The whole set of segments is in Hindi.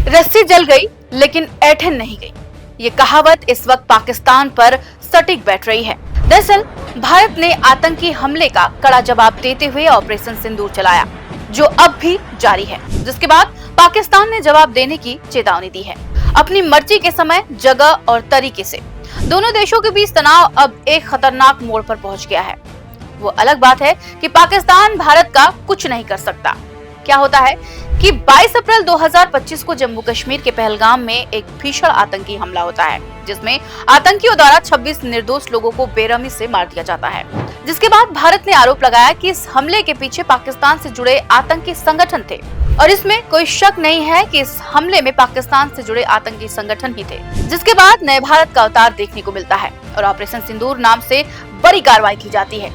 रस्सी जल गई लेकिन ऐंठन नहीं गई, ये कहावत इस वक्त पाकिस्तान पर सटीक बैठ रही है। दरअसल भारत ने आतंकी हमले का कड़ा जवाब देते हुए ऑपरेशन सिंदूर चलाया, जो अब भी जारी है, जिसके बाद पाकिस्तान ने जवाब देने की चेतावनी दी है। अपनी मर्जी के समय, जगह और तरीके से दोनों देशों के बीच तनाव अब एक खतरनाक मोड़ पर पहुंच गया है। वो अलग बात है कि पाकिस्तान भारत का कुछ नहीं कर सकता। क्या होता है कि 22 अप्रैल 2025 को जम्मू कश्मीर के पहलगाम में एक भीषण आतंकी हमला होता है, जिसमें आतंकियों द्वारा 26 निर्दोष लोगों को बेरहमी से मार दिया जाता है। जिसके बाद भारत ने आरोप लगाया कि इस हमले के पीछे पाकिस्तान से जुड़े आतंकी संगठन थे, और इसमें कोई शक नहीं है कि इस हमले में पाकिस्तान से जुड़े आतंकी संगठन ही थे। जिसके बाद नए भारत का अवतार देखने को मिलता है और ऑपरेशन सिंदूर नाम से बड़ी कार्रवाई की जाती है,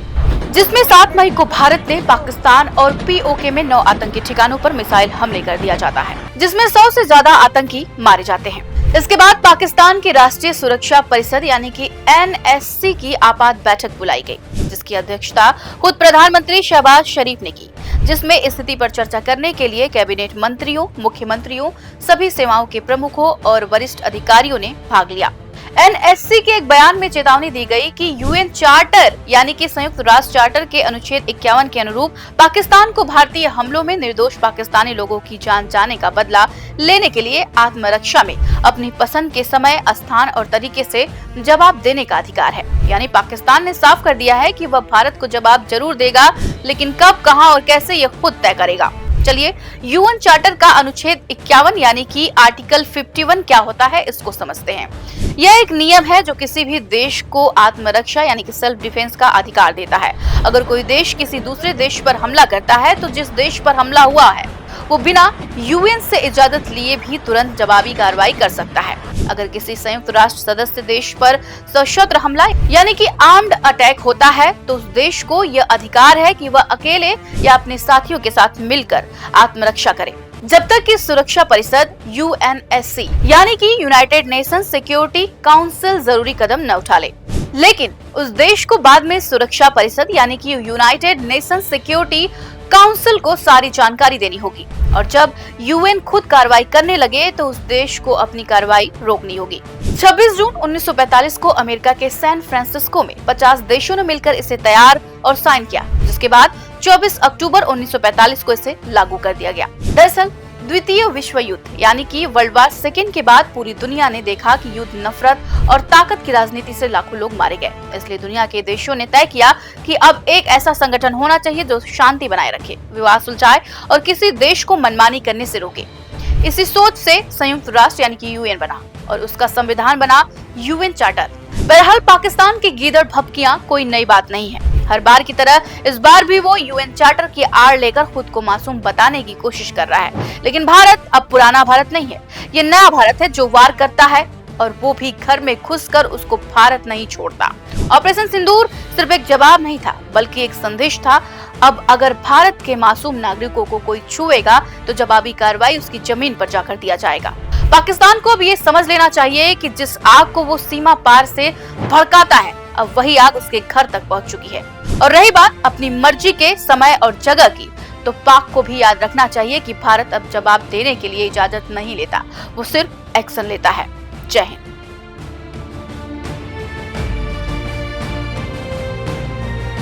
जिसमें 7 मई को भारत ने पाकिस्तान और पीओके में 9 आतंकी ठिकानों पर मिसाइल हमले कर दिया जाता है, जिसमें 100 से ज्यादा आतंकी मारे जाते हैं। इसके बाद पाकिस्तान की राष्ट्रीय सुरक्षा परिषद यानी कि NSC की आपात बैठक बुलाई गई, जिसकी अध्यक्षता खुद प्रधानमंत्री शहबाज शरीफ ने की, जिसमें स्थिति पर चर्चा करने के लिए कैबिनेट मंत्रियों, मुख्यमंत्रियों, सभी सेवाओं के प्रमुखों और वरिष्ठ अधिकारियों ने भाग लिया। NSC के एक बयान में चेतावनी दी गई कि UN चार्टर यानी कि संयुक्त राष्ट्र चार्टर के अनुच्छेद 51 के अनुरूप पाकिस्तान को भारतीय हमलों में निर्दोष पाकिस्तानी लोगों की जान जाने का बदला लेने के लिए आत्मरक्षा में अपनी पसंद के समय, स्थान और तरीके से जवाब देने का अधिकार है। यानी पाकिस्तान ने साफ कर दिया है कि वह भारत को जवाब जरूर देगा, लेकिन कब, कहां और कैसे ये खुद तय करेगा। चलिए UN चार्टर का अनुच्छेद 51 यानी कि आर्टिकल 51 क्या होता है, इसको समझते हैं। यह एक नियम है जो किसी भी देश को आत्मरक्षा यानी कि सेल्फ डिफेंस का अधिकार देता है। अगर कोई देश किसी दूसरे देश पर हमला करता है तो जिस देश पर हमला हुआ है वो बिना UN से इजाजत लिए भी तुरंत जवाबी कार्रवाई कर सकता है। अगर किसी संयुक्त राष्ट्र सदस्य देश पर सशस्त्र हमला यानी कि आर्म्ड अटैक होता है तो उस देश को यह अधिकार है कि वह अकेले या अपने साथियों के साथ मिलकर आत्मरक्षा करे, जब तक कि सुरक्षा परिषद UNSC यानी कि यूनाइटेड नेशन सिक्योरिटी काउंसिल जरूरी कदम न उठा ले। लेकिन उस देश को बाद में सुरक्षा परिषद यानी कि यूनाइटेड नेशन सिक्योरिटी काउंसिल को सारी जानकारी देनी होगी, और जब UN खुद कार्रवाई करने लगे तो उस देश को अपनी कार्रवाई रोकनी होगी। 26 जून 1945 को अमेरिका के सैन फ्रांसिस्को में 50 देशों ने मिलकर इसे तैयार और साइन किया, जिसके बाद 24 अक्टूबर 1945 को इसे लागू कर दिया गया। दरअसल द्वितीय विश्व युद्ध यानी कि वर्ल्ड वार सेकेंड के बाद पूरी दुनिया ने देखा कि युद्ध, नफरत और ताकत की राजनीति से लाखों लोग मारे गए। इसलिए दुनिया के देशों ने तय किया कि अब एक ऐसा संगठन होना चाहिए जो शांति बनाए रखे, विवाद सुलझाए और किसी देश को मनमानी करने से रोके। इसी सोच से संयुक्त राष्ट्र यानी कि UN बना और उसका संविधान बना UN चार्टर। बहरहाल पाकिस्तान की गीदड़ भभकियां कोई नई बात नहीं है। हर बार की तरह इस बार भी वो UN चार्टर की आड़ लेकर खुद को मासूम बताने की कोशिश कर रहा है। लेकिन भारत अब पुराना भारत नहीं है, ये नया भारत है जो वार करता है, और वो भी घर में घुसकर उसको भारत नहीं छोड़ता। ऑपरेशन सिंदूर सिर्फ एक जवाब नहीं था, बल्कि एक संदेश था। अब अगर भारत के मासूम नागरिकों को कोई छुएगा तो जवाबी कार्रवाई उसकी जमीन पर जाकर दिया जाएगा। पाकिस्तान को अब ये समझ लेना चाहिए कि जिस आग को वो सीमा पार से भड़काता है, अब वही आग उसके घर तक पहुंच चुकी है। और रही बात अपनी मर्जी के समय और जगह की, तो पाक को भी याद रखना चाहिए कि भारत अब जवाब देने के लिए इजाजत नहीं लेता, वो सिर्फ एक्शन लेता है। जय हिंद।